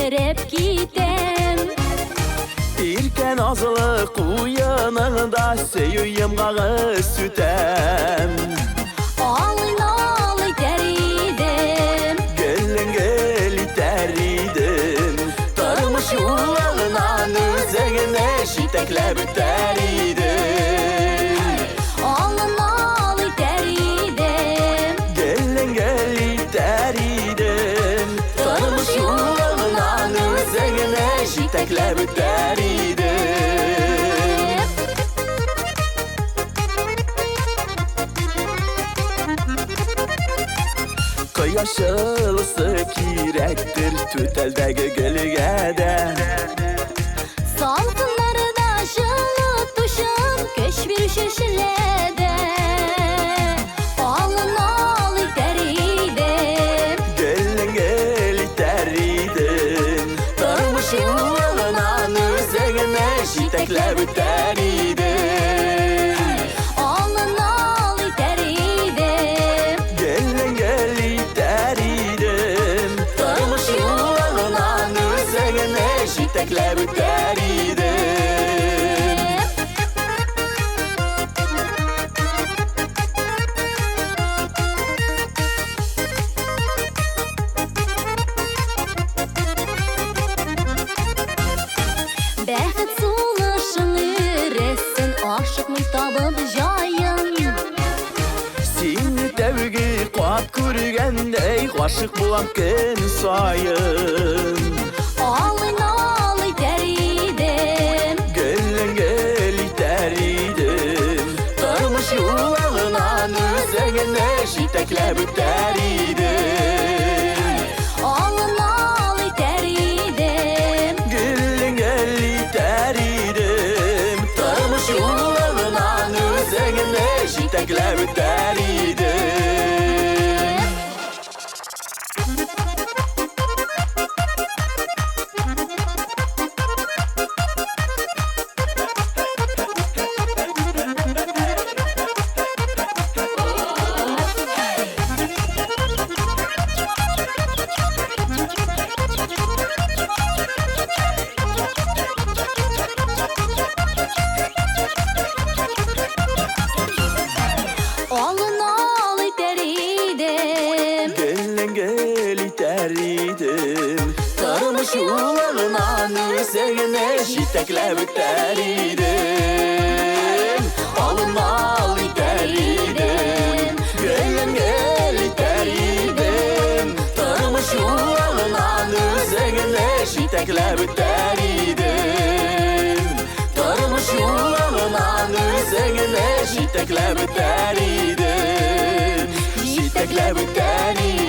erep gitem. İrken azılık uyanında söyüyüm gağı sütem. Alın alı teridim, Gelin geli teridim. Tarmış yollarından üzerine şiteklep teridim. alın alı teridim, Gelin geli teridim. Tarmış yollarından üzerine şiteklep teridim. Yaşılısı kirektir tüteldeki gölgede. salgınları da şılıp tuşum köş bir şişlede. Alın alı teridim, Gelin geli teridim. Tarmış yollarından üzerine şiteklep teridim. alın alı teridim, Gelin geli teridim. Tarmış yollarından üzerine şiteklep teridim. Bäxet sulaşını resin aşık mıytabı jayın. Seni tevgi kuat kurgandey aşık bulan gün sayın. Alın alı teridim, Gelin geli teridim. Tarmış yollarından üzerine şiteklep teridim. alın alı teridim, Gelin geli teridim. Tarmış yollarından üzerine şiteklep teridim. alın alı teridim, Gelin geli teridim. Tarmış yollarından üzerine şiteklep teridim. Alın alı teridim. Gelin geli teridim. Tarmış yollarından üzerine şiteklep teridim. Tarmış yollarından üzerine şiteklep teridim. Şiteklep teridim.